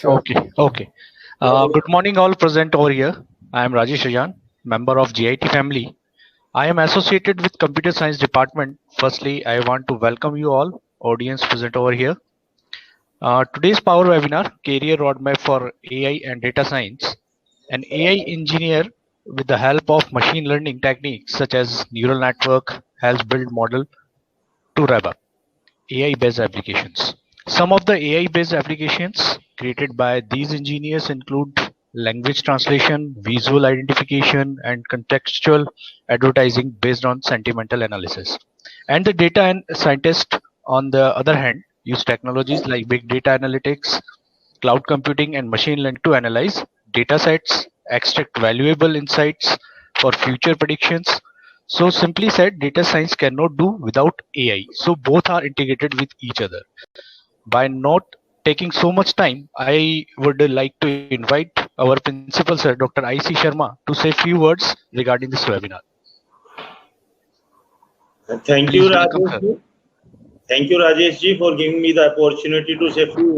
Sure. Okay. Good morning, all present over here. I am Rajesh Rajan, member of GIT family. I am associated with Computer Science Department. Firstly, I want to welcome you all, audience present over here. Today's Power Webinar, Career Roadmap for AI and Data Science. An AI engineer with the help of machine learning techniques such as neural network helps build model to wrap up AI-based applications. Some of the AI-based applications created by these engineers include language translation, visual identification, and contextual advertising based on sentimental analysis. And the data and scientists, on the other hand, use technologies like big data analytics, cloud computing, and machine learning to analyze data sets, extract valuable insights for future predictions. So simply said, data science cannot do without AI. So both are integrated with each other. By not taking so much time, I would like to invite our principal sir, Dr. IC Sharma, to say few words regarding this webinar. Thank you, Please welcome, Rajesh sir. ji. Thank you, Rajesh ji, for giving me the opportunity to say few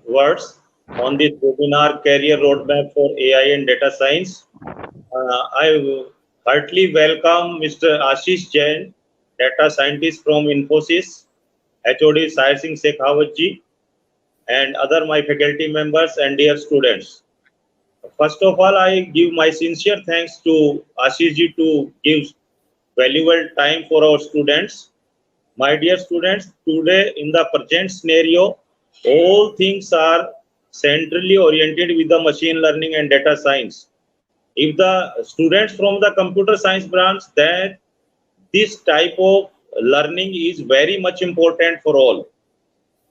words on this webinar, Career Roadmap for AI and Data Science. I heartily welcome Mr. Ashish Jain, data scientist from Infosys, HOD Sahir Singh Shekhawat ji, and other my faculty members and dear students. First of all, I give my sincere thanks to Ashish ji to give valuable time for our students. My dear students, today in the present scenario, all things are centrally oriented with the machine learning and data science. If the students from the computer science branch, then this type of learning is very much important for all.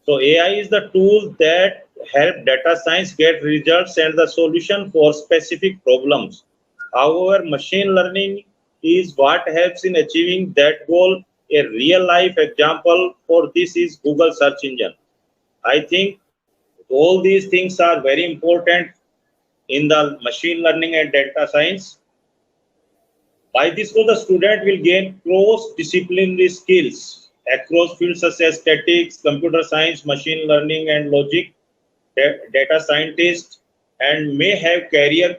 So AI is the tool that help data science get results and the solution for specific problems. However, machine learning is what helps in achieving that goal. A real life example for this is Google search engine. I think all these things are very important in the machine learning and data science. By this goal, the student will gain cross-disciplinary skills across fields such as statistics, computer science, machine learning and logic, data scientist, and may have career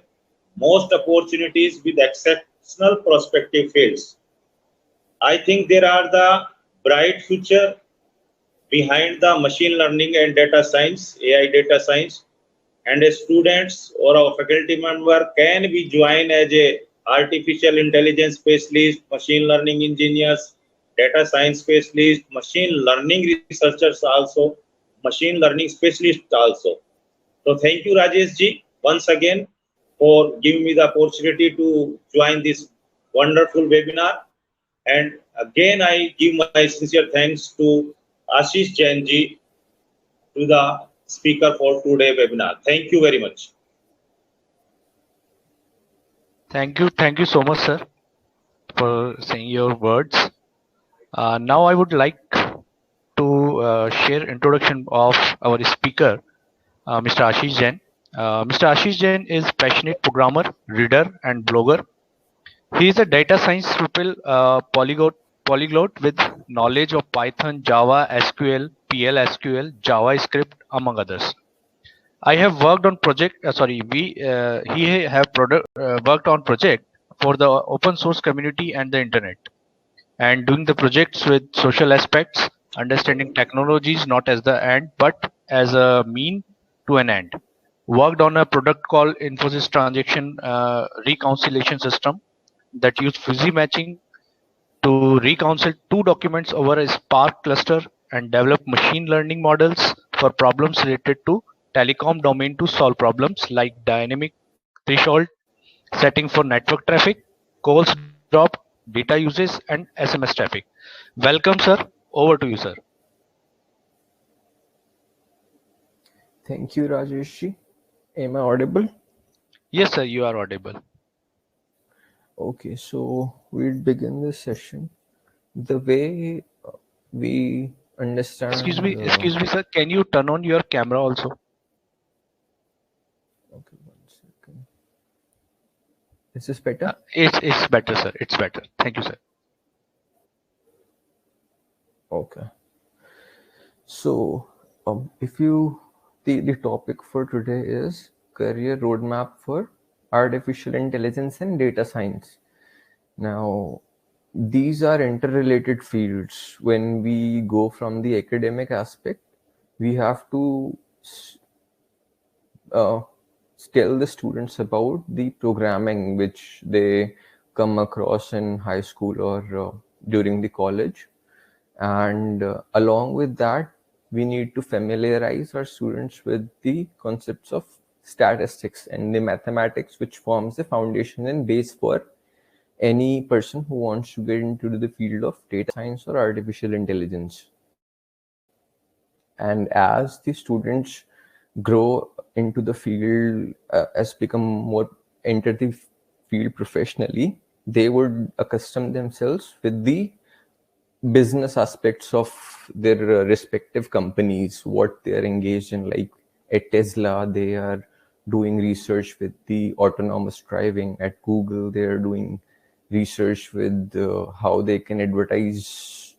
most opportunities with exceptional prospective fields. I think there are the bright future behind the machine learning and data science, AI data science, and a students or a faculty member can be joined as a artificial intelligence specialist, machine learning engineers, data science specialist, machine learning researchers also, machine learning specialists also. So thank you, Rajesh ji, once again for giving me the opportunity to join this wonderful webinar. And again, I give my sincere thanks to Ashish Jain ji, to the speaker for today's webinar. Thank you very much. Thank you so much, sir, for saying your words. Now I would like to share introduction of our speaker, Mr. Ashish Jain. Mr. Ashish Jain is passionate programmer, reader, and blogger. He is a data science polyglot with knowledge of Python, Java, SQL, PL/SQL, JavaScript, among others. I have worked on project. He have worked on project for the open source community and the internet, and doing the projects with social aspects, understanding technologies not as the end but as a mean to an end. Worked on a product called Infosys Transaction Reconciliation System that used fuzzy matching to reconcile two documents over a Spark cluster and develop machine learning models for problems related to telecom domain to solve problems like dynamic threshold setting for network traffic, calls drop, data usage, and SMS traffic. Welcome, sir. Over to you, sir. Thank you, Rajesh ji. Am I audible? Yes, sir, you are audible. Okay, so we'll begin this session. The way we understand. Excuse me, sir. Can you turn on your camera also? Okay, 1 second. Is this better? It's better, sir. It's better. Thank you, sir. Okay. So, if you The topic for today is career roadmap for artificial intelligence and data science. Now, these are interrelated fields. When we go from the academic aspect, we have to uh, tell the students about the programming which they come across in high school or during the college. And along with that, we need to familiarize our students with the concepts of statistics and the mathematics, which forms the foundation and base for any person who wants to get into the field of data science or artificial intelligence. And as the students grow into the field, as become more enter the field professionally, they would accustom themselves with the business aspects of their respective companies, what they are engaged in. Like at Tesla, they are doing research with the autonomous driving. At Google, they are doing research with how they can advertise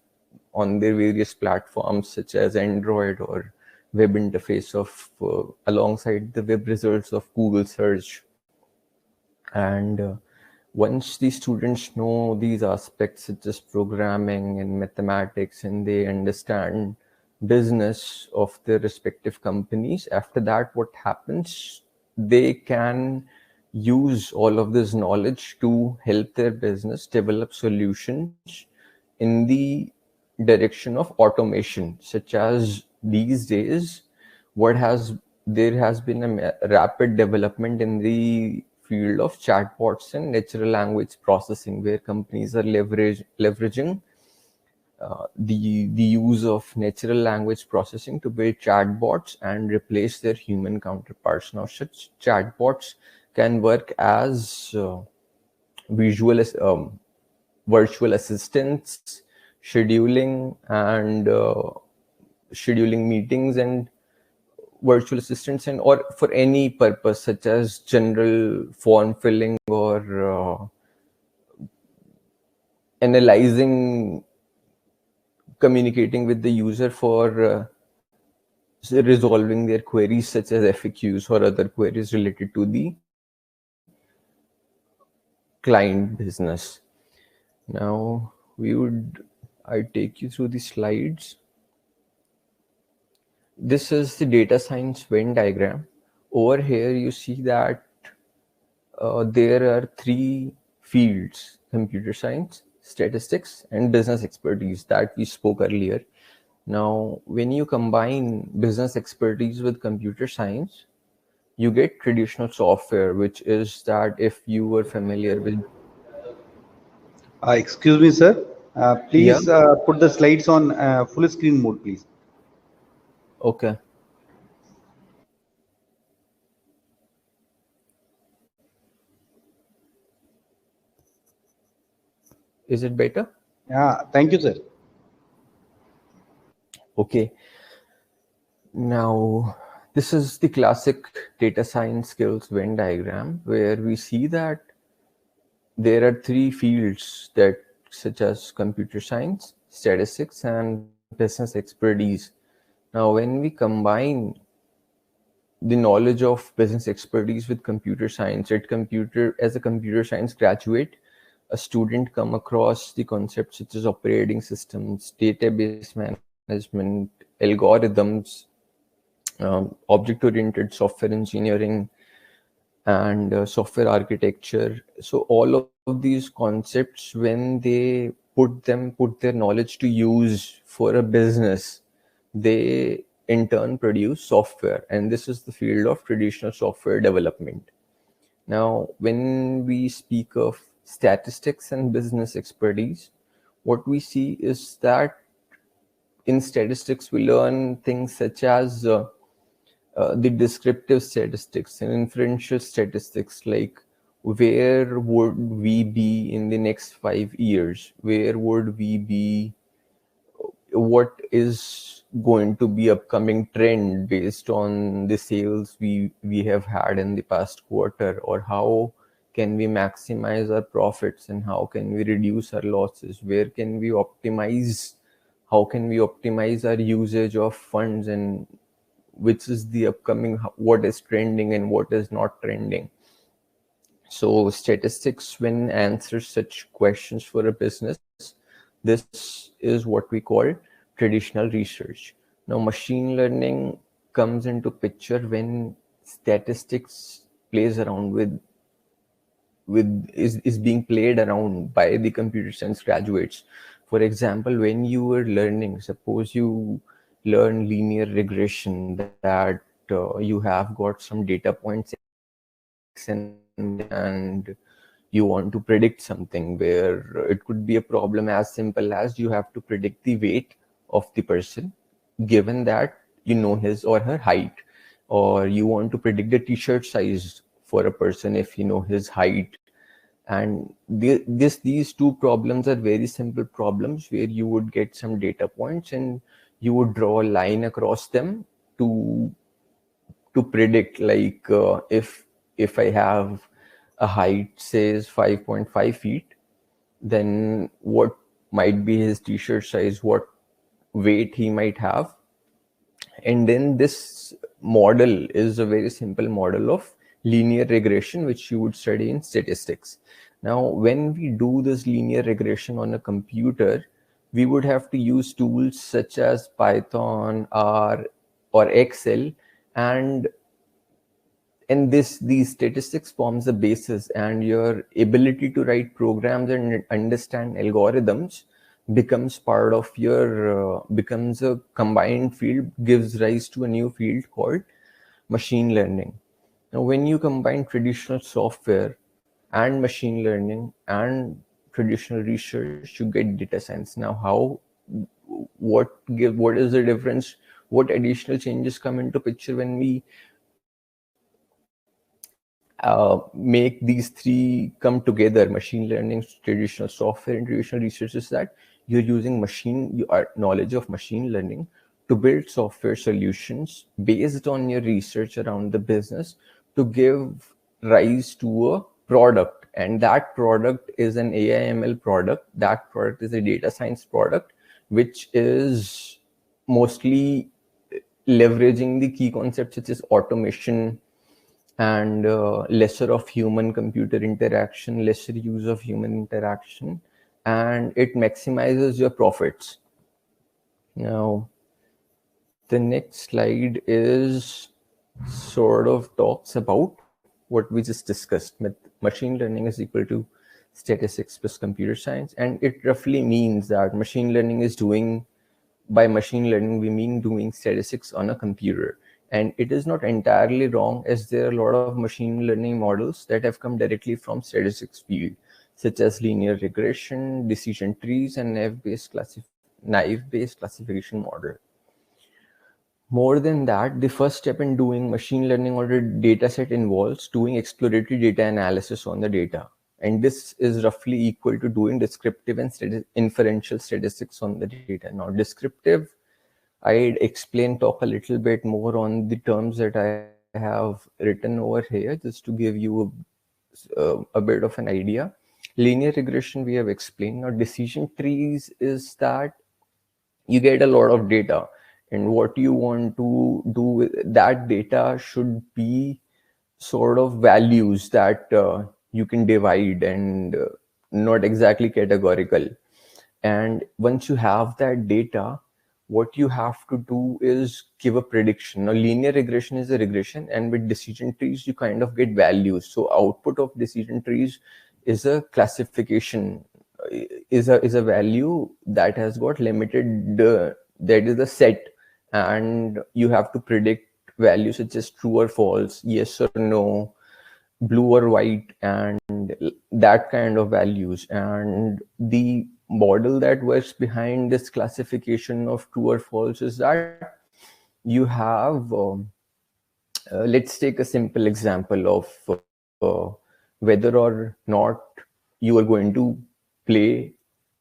on their various platforms such as Android or web interface of alongside the web results of Google search. And once the students know these aspects such as programming and mathematics, and they understand business of their respective companies, after that what happens, they can use all of this knowledge to help their business develop solutions in the direction of automation, such as these days what has there has been a rapid development in the field of chatbots and natural language processing, where companies are leveraging the use of natural language processing to build chatbots and replace their human counterparts. Now, such chatbots can work as visual virtual assistants, scheduling meetings and virtual assistants, and or for any purpose such as general form filling or analyzing, communicating with the user for resolving their queries such as FAQs or other queries related to the client business. Now I take you through the slides. This is the data science Venn diagram. Over here you see that there are three fields: computer science, statistics, and business expertise that we spoke earlier. Now, when you combine business expertise with computer science, you get traditional software, which is that if you were familiar with. Excuse me, sir. Yeah, Please put the slides on full screen mode, please. okay. Is it better? Yeah, thank you, sir. Okay. Now, this is the classic data science skills Venn diagram, where we see that there are three fields that, such as computer science, statistics, and business expertise. Now, when we combine the knowledge of business expertise with computer science, as a computer science graduate, a student come across the concepts such as operating systems, database management, algorithms, object-oriented software engineering, and software architecture. So all of these concepts, when they put their knowledge to use for a business, they in turn produce software, and this is the field of traditional software development. Now, when we speak of statistics and business expertise, what we see is that in statistics we learn things such as the descriptive statistics and inferential statistics, like where would we be in the next 5 years, where would we be, what is going to be upcoming trend based on the sales we have had in the past quarter, or how can we maximize our profits and how can we reduce our losses, where can we optimize, how can we optimize our usage of funds, and which is the upcoming, what is trending and what is not trending. So statistics, when answers such questions for a business, this is what we call traditional research. Now, machine learning comes into picture when statistics plays around is being played around by the computer science graduates. For example, when you were learning, suppose you learn linear regression, that you have got some data points X and Y, and you want to predict something, where it could be a problem as simple as you have to predict the weight of the person, given that you know his or her height, or you want to predict the t-shirt size for a person if you know his height. And these two problems are very simple problems, where you would get some data points and you would draw a line across them to predict, like, if I have a height says 5.5 feet, then what might be his t-shirt size, what weight he might have. And then this model is a very simple model of linear regression, which you would study in statistics. Now, when we do this linear regression on a computer, we would have to use tools such as Python, R, or Excel, and these statistics forms the basis, and your ability to write programs and understand algorithms becomes part of your becomes a combined field, gives rise to a new field called machine learning. Now, when you combine traditional software and machine learning and traditional research, you get data science. Now, what is the difference? What additional changes come into picture when we make these three come together: machine learning, traditional software, and traditional research? Is that you're using your knowledge of machine learning to build software solutions based on your research around the business to give rise to a product. And that product is an AI/ML product. That product is a data science product, which is mostly leveraging the key concepts such as automation and lesser of human computer interaction, lesser use of human interaction, and it maximizes your profits. Now, the next slide is sort of talks about what we just discussed. Machine learning is equal to statistics plus computer science, and it roughly means that machine learning is doing, by machine learning we mean doing statistics on a computer. And it is not entirely wrong, as there are a lot of machine learning models that have come directly from statistics field, such as linear regression, decision trees, and naive based classification model. More than that, the first step in doing machine learning on a data set involves doing exploratory data analysis on the data. And this is roughly equal to doing descriptive and inferential statistics on the data. Now, descriptive, I'd talk a little bit more on the terms that I have written over here, just to give you a bit of an idea. Linear regression we have explained. Now, decision trees is that you get a lot of data, and what you want to do with that data should be sort of values that you can divide, and not exactly categorical. And once you have that data, what you have to do is give a prediction. Now, linear regression is a regression, and with decision trees you kind of get values. So output of decision trees is a classification, is a value that has got limited, that is a set, and you have to predict values such as true or false, yes or no, blue or white, and that kind of values. And the model that works behind this classification of true or false is that you have let's take a simple example of whether or not you are going to play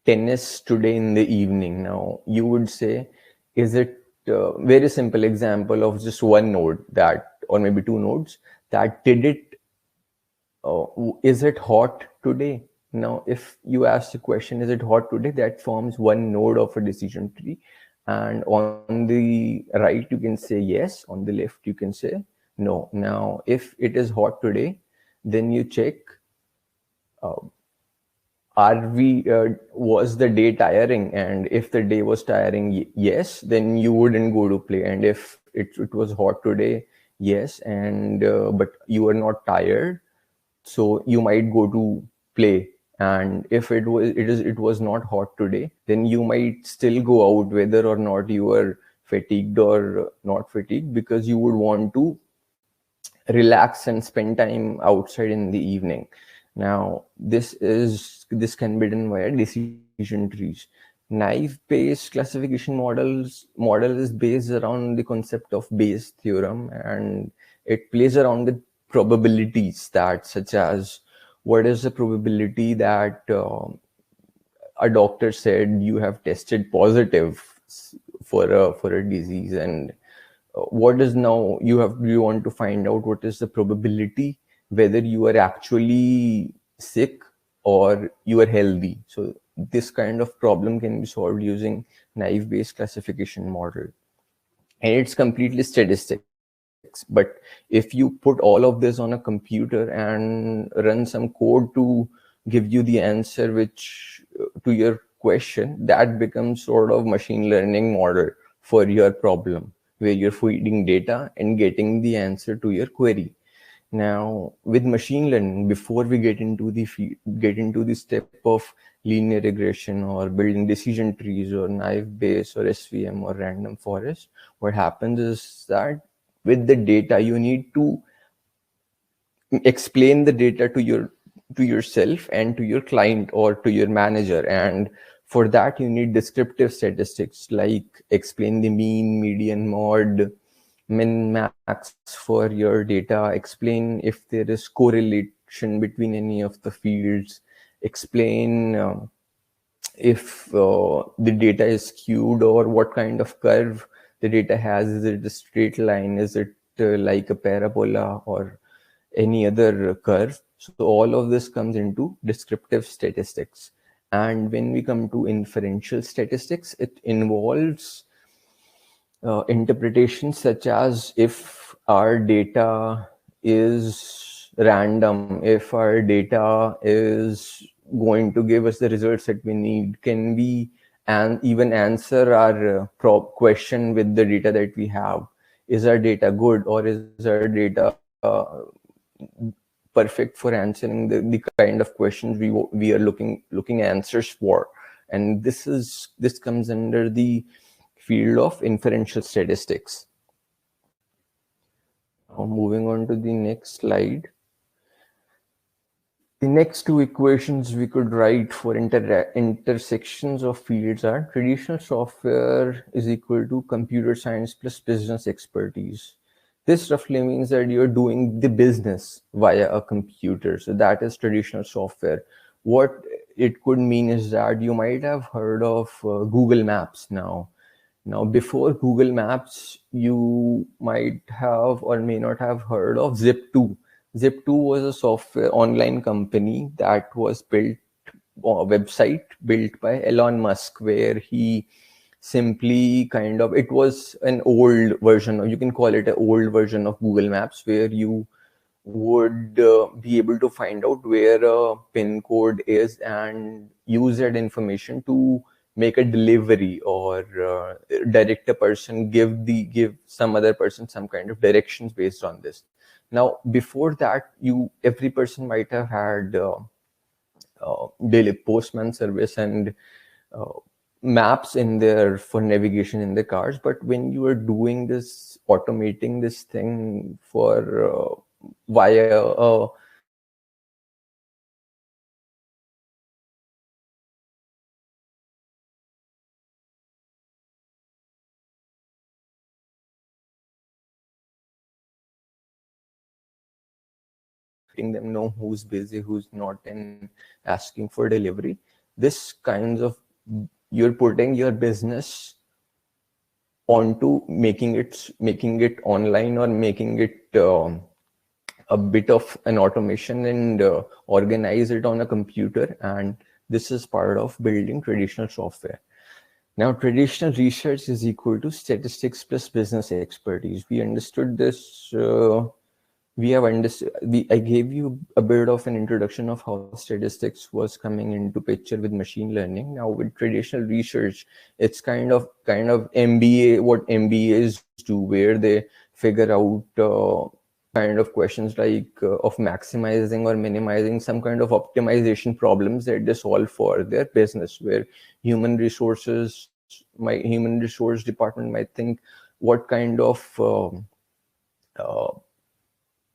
tennis today in the evening. Now, you would say, is it very simple example of just one node, that, or maybe two nodes, that did it, is it hot today? Now, if you ask the question, is it hot today, that forms one node of a decision tree. and on the right you can say yes, on the left you can say no. Now if it is hot today, then you check, are we was the day tiring, and if the day was tiring, yes, then you wouldn't go to play. And if it was hot today, yes, and but you are not tired, so you might go to play. And if it was not hot today, then you might still go out whether or not you are fatigued or not fatigued, because you would want to relax and spend time outside in the evening. Now this can be done via decision trees. Knife based classification model is based around the concept of Bayes theorem, and it plays around with probabilities, that such as what is the probability that a doctor said you have tested positive for a disease, and what is now you want to find out what is the probability whether you are actually sick or you are healthy. So this kind of problem can be solved using naive based classification model, and it's completely statistics. But if you put all of this on a computer and run some code to give you the answer which to your question, that becomes sort of machine learning model for your problem, where you're feeding data and getting the answer to your query. Now, with machine learning, before we get into the step of linear regression or building decision trees or naive Bayes or SVM or random forest, what happens is that with the data, you need to explain the data to yourself and to your client or to your manager. And for that, you need descriptive statistics like explain the mean, median, mode, min, max for your data, explain if there is correlation between any of the fields, explain if the data is skewed or what kind of curve the data has. Is it a straight line? Is it like a parabola or any other curve? So all of this comes into descriptive statistics. And when we come to inferential statistics, it involves interpretations such as if our data is random, if our data is going to give us the results that we need, can we and even answer our question with the data that we have? Is our data good, or is our data perfect for answering the kind of questions we are looking answers for? And this comes under the field of inferential statistics. Now, moving on to the next slide. The next two equations we could write for intersections of fields are traditional software is equal to computer science plus business expertise. This roughly means that you're doing the business via a computer. So that is traditional software. What it could mean is that you might have heard of Google Maps now. Now, before Google Maps, you might have or may not have heard of Zip2. Zip2 was a software online company that was built, or a website built by Elon Musk, where he simply it was an old version, or you can call it an old version of Google Maps, where you would be able to find out where a pin code is and use that information to make a delivery or direct a person, give some other person some kind of directions based on this. Now, before that, every person might have had daily postman service and maps in there for navigation in the cars. But when you are doing this, automating this thing for via a letting them know who's busy, who's not, and asking for delivery. This kinds of, you're putting your business onto making it online, or making it a bit of an automation, and organize it on a computer. And this is part of building traditional software. Now, traditional research is equal to statistics plus business expertise. We understood this. We have understood. I gave you a bit of an introduction of how statistics was coming into picture with machine learning. Now, with traditional research, it's kind of MBA. What MBAs do, where they figure out kind of questions like of maximizing or minimizing some kind of optimization problems that they solve for their business, where human resource department might think what kind of uh,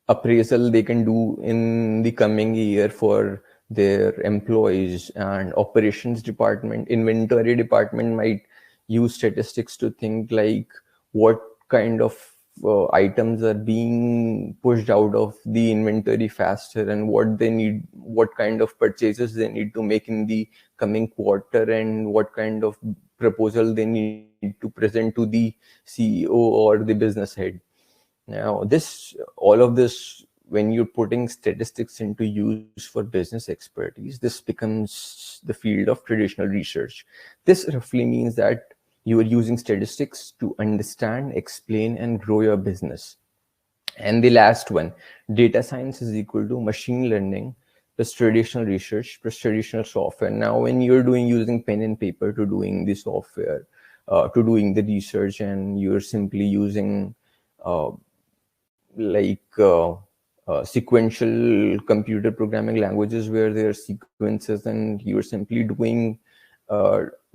appraisal they can do in the coming year for their employees, and operations department, inventory department might use statistics to think like what kind of items are being pushed out of the inventory faster, and what they need, what kind of purchases they need to make in the coming quarter, and what kind of proposal they need to present to the CEO or the business head. Now, all of this, when you're putting statistics into use for business expertise, this becomes the field of traditional research. This roughly means that you are using statistics to understand, explain, and grow your business. And the last one, data science is equal to machine learning plus traditional research plus traditional software. Now, when you're using pen and paper to doing the software, to doing the research, and you're simply using uh, like sequential computer programming languages where there are sequences and you're simply doing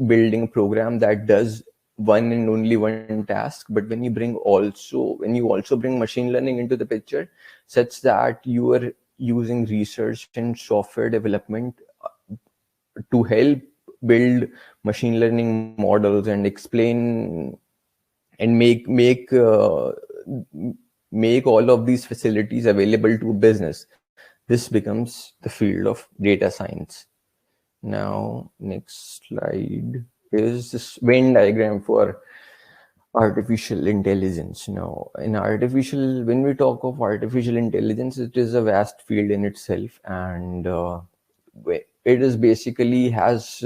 building a program that does one and only one task. But when you also bring machine learning into the picture, such that you are using research and software development to help build machine learning models and explain and make all of these facilities available to business, this becomes the field of data science. Now, next slide is this Venn diagram for artificial intelligence. Now, when we talk of artificial intelligence, it is a vast field in itself, and it is basically has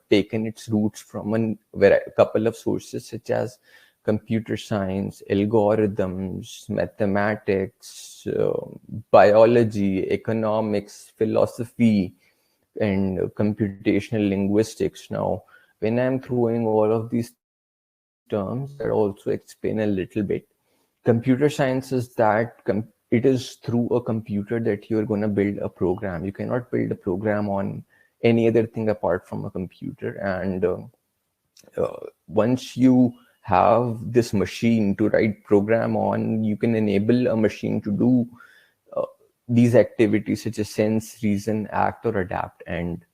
taken its roots from a couple of sources such as computer science, algorithms, mathematics, biology, economics, philosophy, and computational linguistics. Now, when I'm throwing all of these terms, that also explain a little bit. Computer science is that it is through a computer that you're going to build a program. You cannot build a program on any other thing apart from a computer. And once you have this machine to write program on, you can enable a machine to do uh, these activities such as sense, reason, act, or adapt. And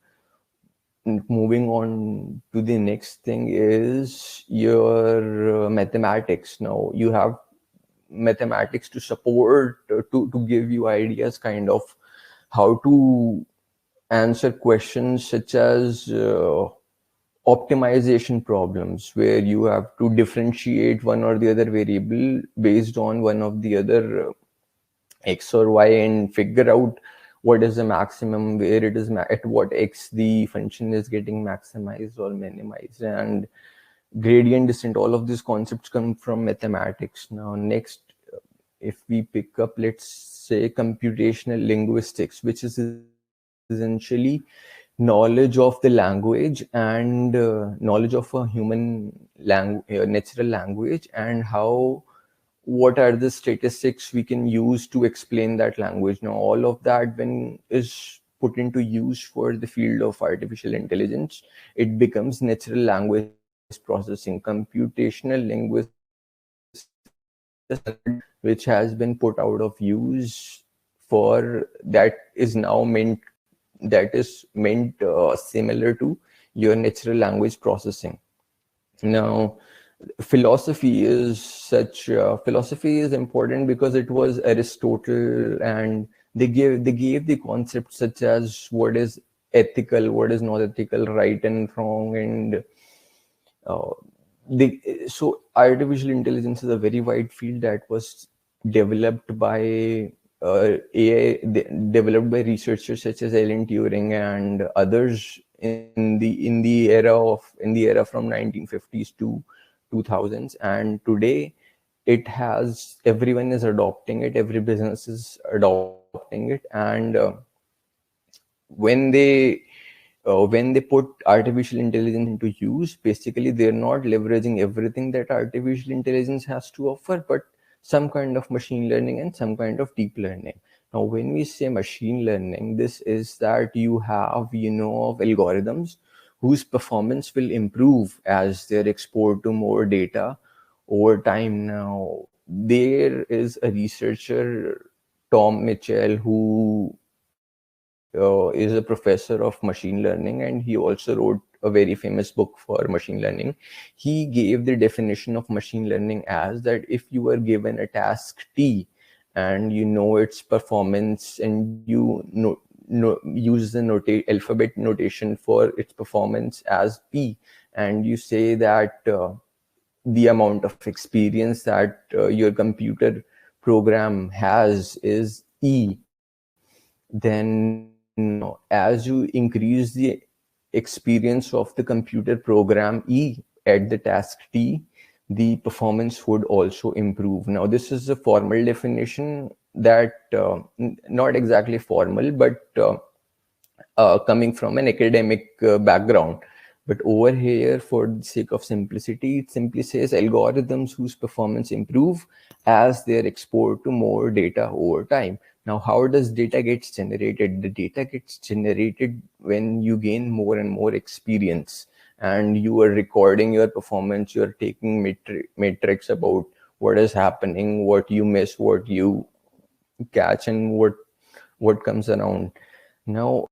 moving on to the next thing is your mathematics. Now, you have mathematics to support, to give you ideas kind of how to answer questions such as optimization problems, where you have to differentiate one or the other variable based on one of the other x or y, and figure out what is the maximum, where it is at what x the function is getting maximized or minimized, and gradient descent. All of these concepts come from mathematics. Now, next, if we pick up, let's say, computational linguistics, which is essentially knowledge of the language and knowledge of a human natural language, and what are the statistics we can use to explain that language. Now, all of that, when is put into use for the field of artificial intelligence, it becomes natural language processing. Computational linguistics which has been put out of use for that is meant similar to your natural language processing. Now, philosophy is important because it was Aristotle, and they gave the concepts such as what is ethical, what is not ethical, right and wrong, and uh, so artificial intelligence is a very wide field that was developed by AI, developed by researchers such as Alan Turing and others in the era from 1950s to 2000s, and today it has everyone is adopting it, every business is adopting it, and when they when they put artificial intelligence into use, basically they're not leveraging everything that artificial intelligence has to offer, but some kind of machine learning and some kind of deep learning. Now, when we say machine learning, this is that you have, of algorithms whose performance will improve as they're exposed to more data over time. Now, there is a researcher, Tom Mitchell, who is a professor of machine learning, and he also wrote a very famous book for machine learning. He gave the definition of machine learning as that if you are given a task T and you know its performance, and you use the alphabet notation for its performance as P, and you say that the amount of experience that your computer program has is E, then as you increase the experience of the computer program E at the task T, the performance would also improve. Now, this is a formal definition that not exactly formal, but coming from an academic background. But over here, for the sake of simplicity, it simply says algorithms whose performance improve as they're exposed to more data over time. Now, how does data gets generated? The data gets generated when you gain more and more experience, and you are recording your performance. You're taking metrics about what is happening, what you miss, what you catch, and what comes around. Now,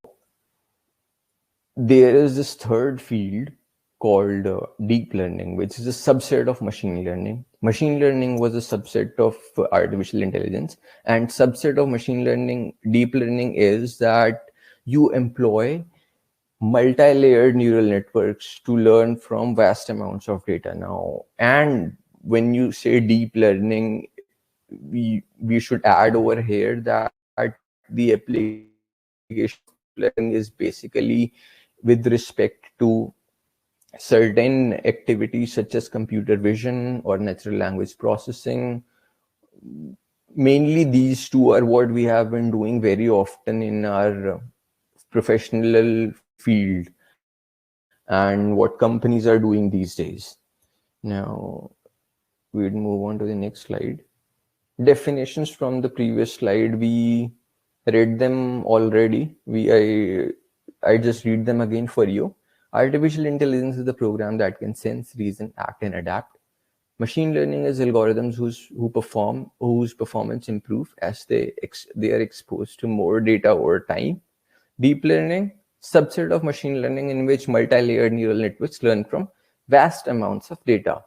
there is this third field called deep learning, which is a subset of machine learning. Machine learning was a subset of artificial intelligence, and subset of machine learning, deep learning, is that you employ multi-layered neural networks to learn from vast amounts of data. Now, and when you say deep learning, we should add over here that the application of deep learning is basically with respect to certain activities such as computer vision or natural language processing. Mainly these two are what we have been doing very often in our professional field, and what companies are doing these days. Now, we'll move on to the next slide. Definitions from the previous slide, we read them already. I just read them again for you. Artificial intelligence is the program that can sense, reason, act, and adapt. Machine learning is algorithms whose performance improve as they are exposed to more data over time. Deep learning, subset of machine learning in which multi-layered neural networks learn from vast amounts of data.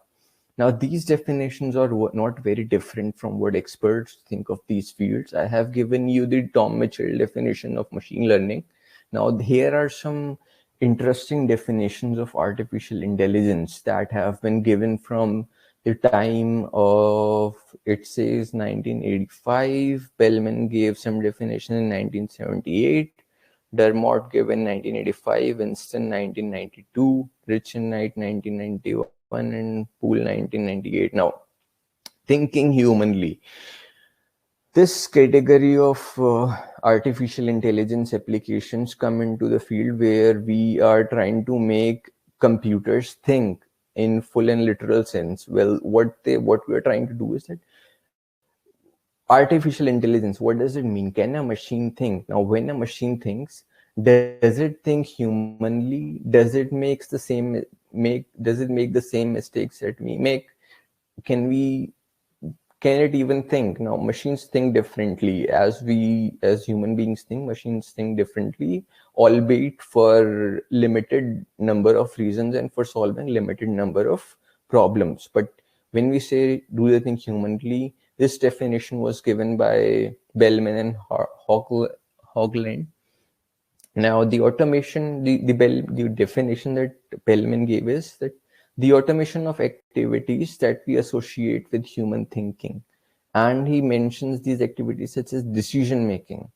Now, these definitions are not very different from what experts think of these fields. I have given you the Tom Mitchell definition of machine learning. Now, here are some interesting definitions of artificial intelligence that have been given from the time of, it says 1985. Bellman gave some definition in 1978. Dermot gave in 1985, Winston 1992, Rich and Knight 1991, and Poole 1998. Now, thinking humanly. This category of artificial intelligence applications come into the field where we are trying to make computers think in full and literal sense. Well, what we are trying to do is that artificial intelligence, what does it mean? Can a machine think? Now, when a machine thinks, does it think humanly? Does it make the same mistakes that we make? Can we can it even think? Now, machines think differently as human beings think. Machines think differently, albeit for limited number of reasons and for solving limited number of problems. But when we say, do they think humanly, this definition was given by Bellman and Hogland. Now, the definition that Bellman gave is that the automation of activities that we associate with human thinking. And he mentions these activities such as decision making,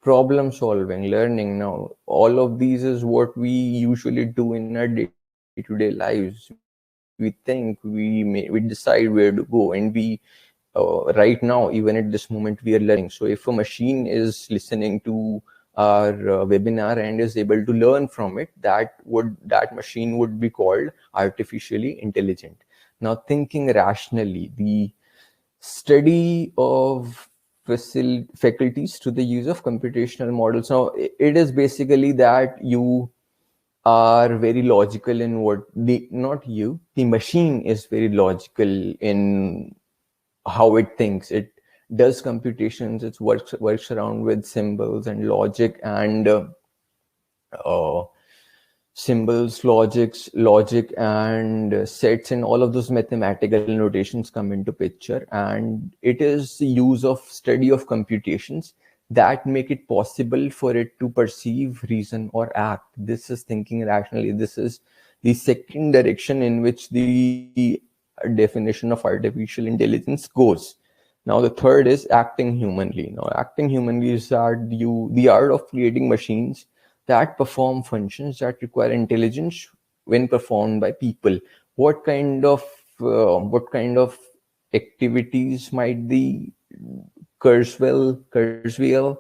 problem solving, learning. Now all of these is what we usually do in our day-to-day lives. We think, we decide where to go, and we right now, even at this moment, we are learning. So if a machine is listening to our webinar and is able to learn from it, that machine would be called artificially intelligent. Now, thinking rationally, the study of faculties to the use of computational models. Now, it is basically that you are very logical in what not you, the machine is very logical in how it thinks. It does computations. It works around with symbols and logic and uh, logic and sets, and all of those mathematical notations come into picture. And it is the use of study of computations that make it possible for it to perceive, reason, or act. This is thinking rationally. This is the second direction in which the definition of artificial intelligence goes. Now, the third is acting humanly. Now, acting humanly is that the art of creating machines that perform functions that require intelligence when performed by people. What kind of activities might the Kurzweil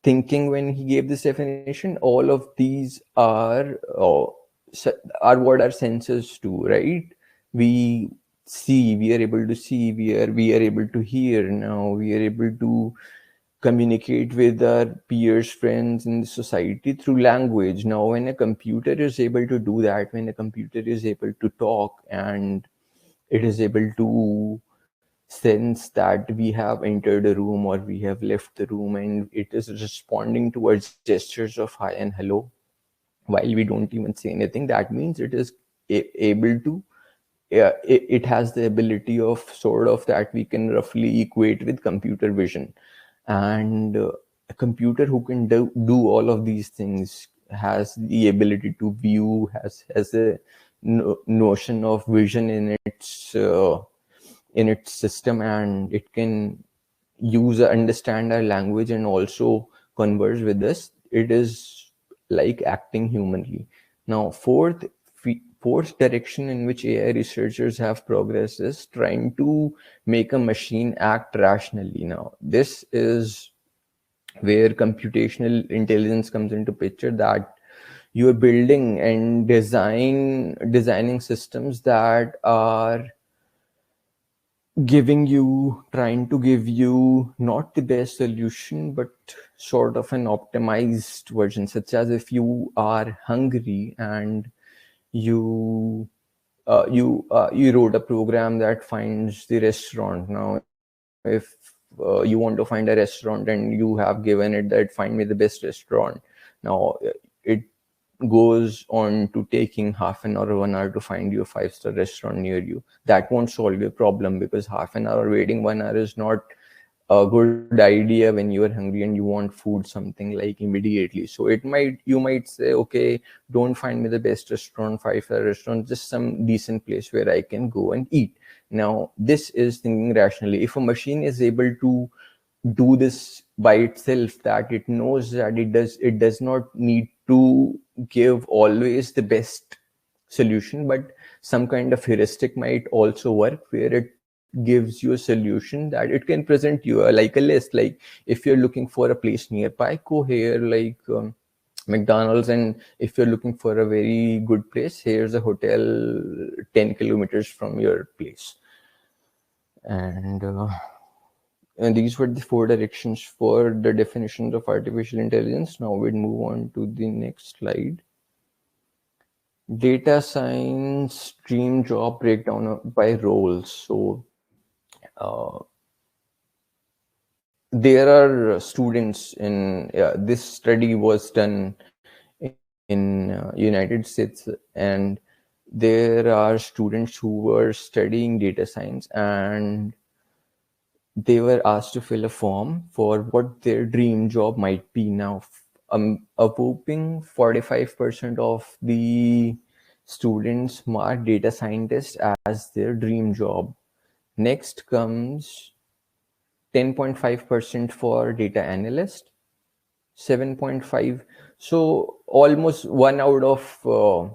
thinking when he gave this definition? All of these are what our senses do, right? We see, we are able to see, we are able to hear. Now we are able to communicate with our peers, friends in the society through language. Now, when a computer is able to do that, when a computer is able to talk, and it is able to sense that we have entered a room or we have left the room, and it is responding towards gestures of hi and hello while we don't even say anything, that means it is able to, yeah, it has the ability of sort of that we can roughly equate with computer vision. And a computer who can do all of these things has the ability to view, has a notion of vision in its system, and it can understand our language and also converse with us. It is like acting humanly. Now, fourth direction in which AI researchers have progressed is trying to make a machine act rationally. Now, this is where computational intelligence comes into picture, that you are building and designing systems that are trying to give you not the best solution, but sort of an optimized version. Such as if you are hungry and you wrote a program that finds the restaurant. Now, if you want to find a restaurant and you have given it that find me the best restaurant, now it goes on to taking half an hour, 1 hour to find you a 5-star restaurant near you. That won't solve your problem, because half an hour waiting, 1 hour is not a good idea when you are hungry and you want food something like immediately. So you might say, okay, don't find me the best restaurant, 5-star restaurant, just some decent place where I can go and eat. Now, this is thinking rationally. If a machine is able to do this by itself, that it knows that it does not need to give always the best solution, but some kind of heuristic might also work, where it gives you a solution that it can present you like a list. Like, if you're looking for a place nearby, go here, like McDonald's. And if you're looking for a very good place, here's a hotel 10 kilometers from your place. And these were the four directions for the definitions of artificial intelligence. Now we'll move on to the next slide. Data science dream job breakdown by roles. So there are students in this study was done in United States, and there are students who were studying data science, and they were asked to fill a form for what their dream job might be. Now, a whopping 45% of the students mark data scientist as their dream job. Next comes 10.5% for data analyst, 7.5. So almost uh,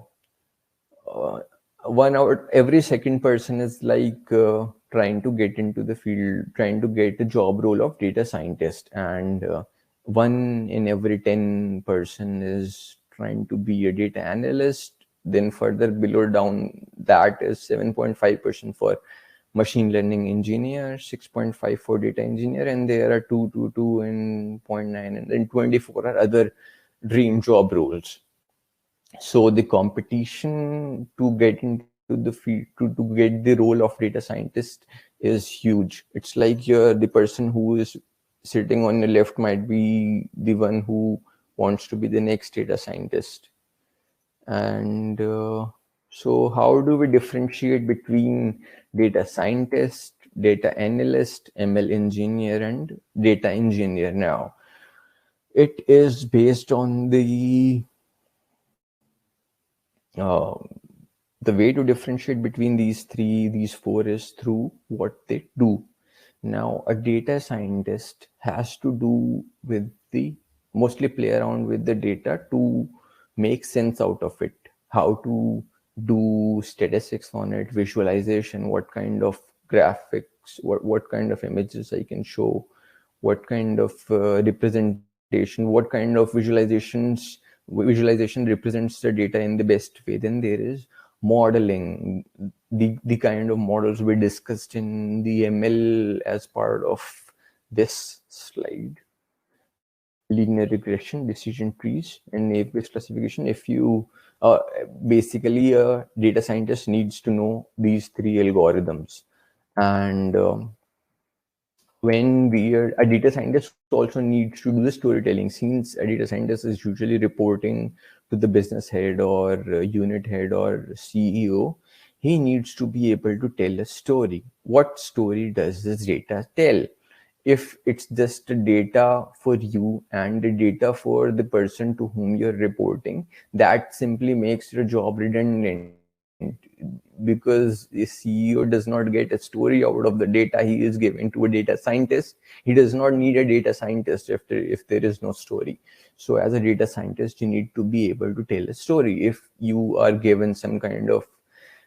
1 hour, every second person is like trying to get into the field, trying to get the job role of data scientist, and 1 in every 10 person is trying to be a data analyst. Then further below down, that is 7.5% for machine learning engineer, 6.5 for data engineer, and there are 2 and 0.9, and then 24 are other dream job roles. So the competition to get into the field, to get the role of data scientist is huge. It's like the person who is sitting on your left might be the one who wants to be the next data scientist. And so how do we differentiate between data scientist, data analyst, ML engineer, and data engineer? Now, it is based on uh, the way to differentiate between these four is through what they do. Now, a data scientist has to do with the mostly play around with the data to make sense out of it, how to do statistics on it, visualization, what kind of graphics, what kind of images I can show, what kind of representation, what kind of visualization represents the data in the best way. Then there is modeling, the kind of models we discussed in the ML as part of this slide: linear regression, decision trees, and naive Bayes classification. If you basically a data scientist needs to know these three algorithms. And when we are a data scientist also needs to do the storytelling, since a data scientist is usually reporting to the business head or unit head or CEO. He needs to be able to tell a story. What story does this data tell? If it's just data for you and the data for the person to whom you're reporting, that simply makes your job redundant, because the CEO does not get a story out of the data he is giving to a data scientist. He does not need a data scientist if there is no story. So as a data scientist, you need to be able to tell a story. If you are given some kind of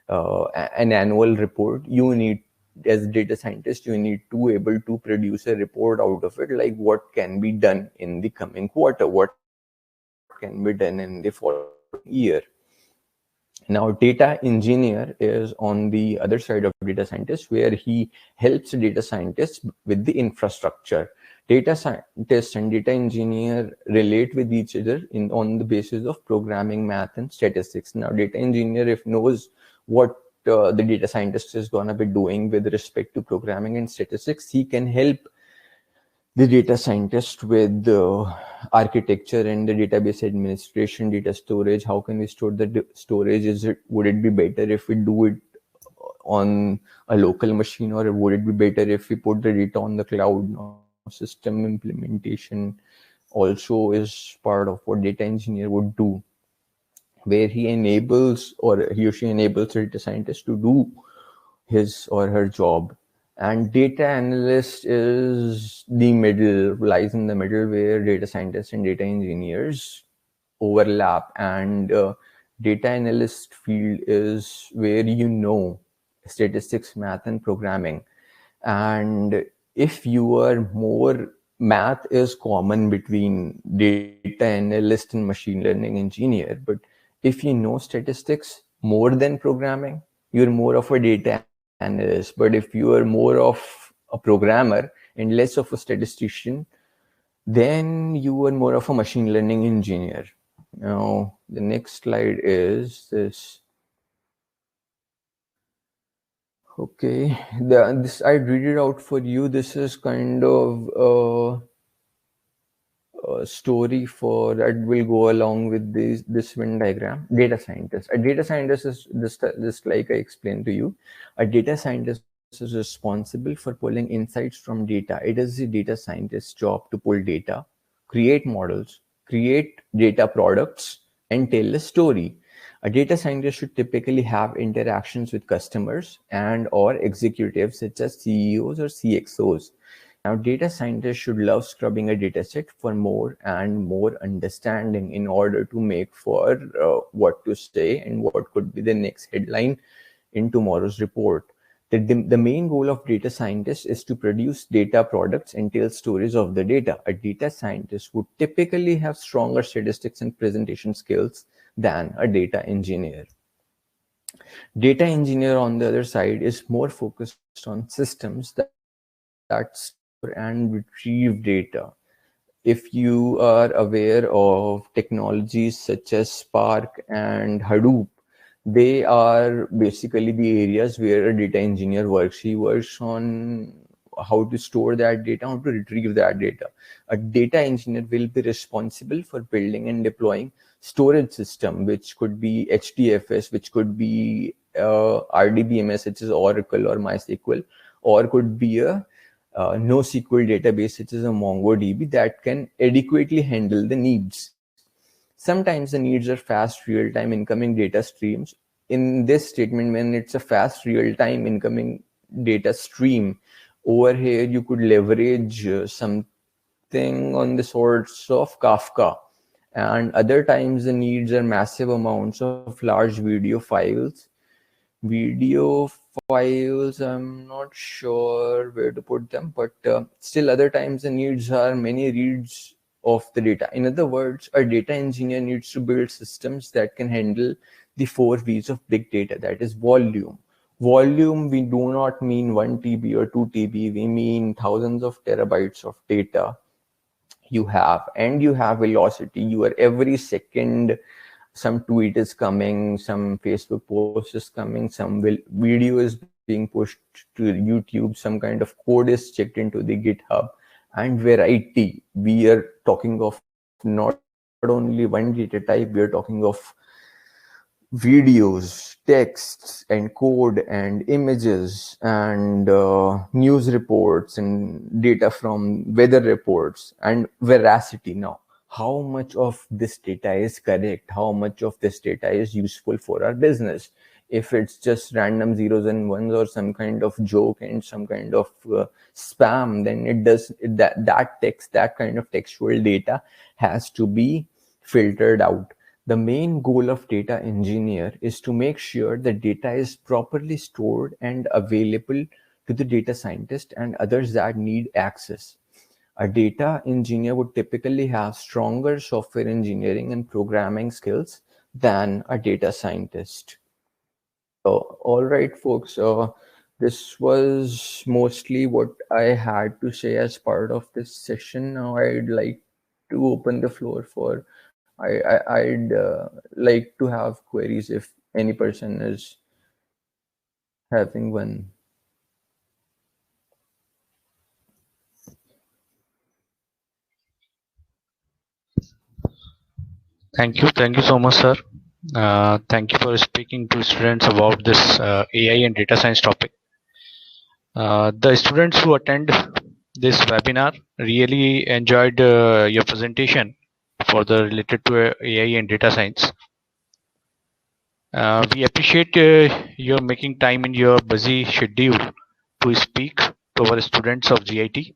an annual report, you need, as a data scientist, you need to able to produce a report out of it, like what can be done in the coming quarter, what can be done in the following year. Now, data engineer is on the other side of data scientist, where he helps data scientists with the infrastructure. Data scientist and data engineer relate with each other on the basis of programming, math, and statistics. Now, data engineer, if knows what the data scientist is going to be doing with respect to programming and statistics, he can help the data scientist with the architecture and the database administration, data storage. How can we store the storage? Would it be better if we do it on a local machine, or would it be better if we put the data on the cloud? Now, system implementation also is part of what data engineer would do, where he enables, or he or she enables the data scientist to do his or her job. And data analyst is the middle, lies in the middle, where data scientists and data engineers overlap. And data analyst field is where you know statistics, math, and programming. And if you are more, math is common between data analyst and machine learning engineer, but if you know statistics more than programming, you're more of a data analyst. But if you are more of a programmer and less of a statistician, then you are more of a machine learning engineer. Now, the next slide is this. Okay, this I read it out for you. This is kind of a story for that will go along with this Venn diagram. Data scientist. A data scientist is just like I explained to you. A data scientist is responsible for pulling insights from data. It is the data scientist's job to pull data, create models, create data products, and tell a story. A data scientist should typically have interactions with customers and or executives such as CEOs or CXOs. Now, data scientists should love scrubbing a dataset for more and more understanding in order to make for what to say and what could be the next headline in tomorrow's report. The main goal of data scientists is to produce data products and tell stories of the data. A data scientist would typically have stronger statistics and presentation skills than a data engineer. Data engineer, on the other side, is more focused on systems that store and retrieve data. If you are aware of technologies such as Spark and Hadoop, they are basically the areas where a data engineer works. He works on how to store that data, how to retrieve that data. A data engineer will be responsible for building and deploying storage system, which could be HDFS, which could be RDBMS, which is Oracle or MySQL, or could be a NoSQL database, which is a MongoDB that can adequately handle the needs. Sometimes the needs are fast real-time incoming data streams. In this statement, when it's a fast real-time incoming data stream, over here you could leverage something on the sorts of Kafka. And other times the needs are massive amounts of large video files. I'm not sure where to put them, but still other times the needs are many reads of the data. In other words, a data engineer needs to build systems that can handle the 4 V's of big data. That is volume. Volume, we do not mean 1 TB or 2 TB. We mean thousands of terabytes of data you have, and you have velocity. You are every second, some tweet is coming, some Facebook post is coming, some video is being pushed to YouTube, some kind of code is checked into the GitHub, and variety. We are talking of not only one data type, we are talking of videos, texts, and code, and images, and news reports, and data from weather reports, and veracity. Now, how much of this data is correct? How much of this data is useful for our business? If it's just random zeros and ones or some kind of joke and some kind of spam, then that kind of textual data has to be filtered out. The main goal of data engineer is to make sure the data is properly stored and available to the data scientist and others that need access. A data engineer would typically have stronger software engineering and programming skills than a data scientist. All right, folks. This was mostly what I had to say as part of this session. Now I'd like to open the floor for I'd like to have queries if any person is having one. Thank you so much, sir. Thank you for speaking to students about this AI and data science topic. The students who attend this webinar really enjoyed your presentation for the related to AI and data science. We appreciate your making time in your busy schedule to speak to our students of GIT.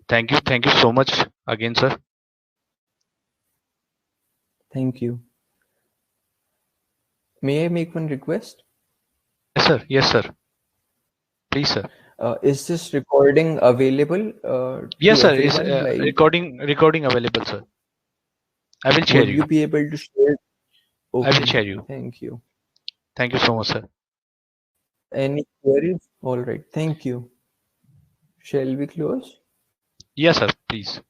Thank you so much again, sir. Thank you. May I make one request? Yes, sir. Please, sir. Is this recording available Yes, to sir. Is everyone? Like, recording available, sir? I will share would you. you be able to share? Okay. I will share you. Thank you. Thank you so much, sir. Any queries? All right. Thank you. Shall we close? Yes, sir. Please.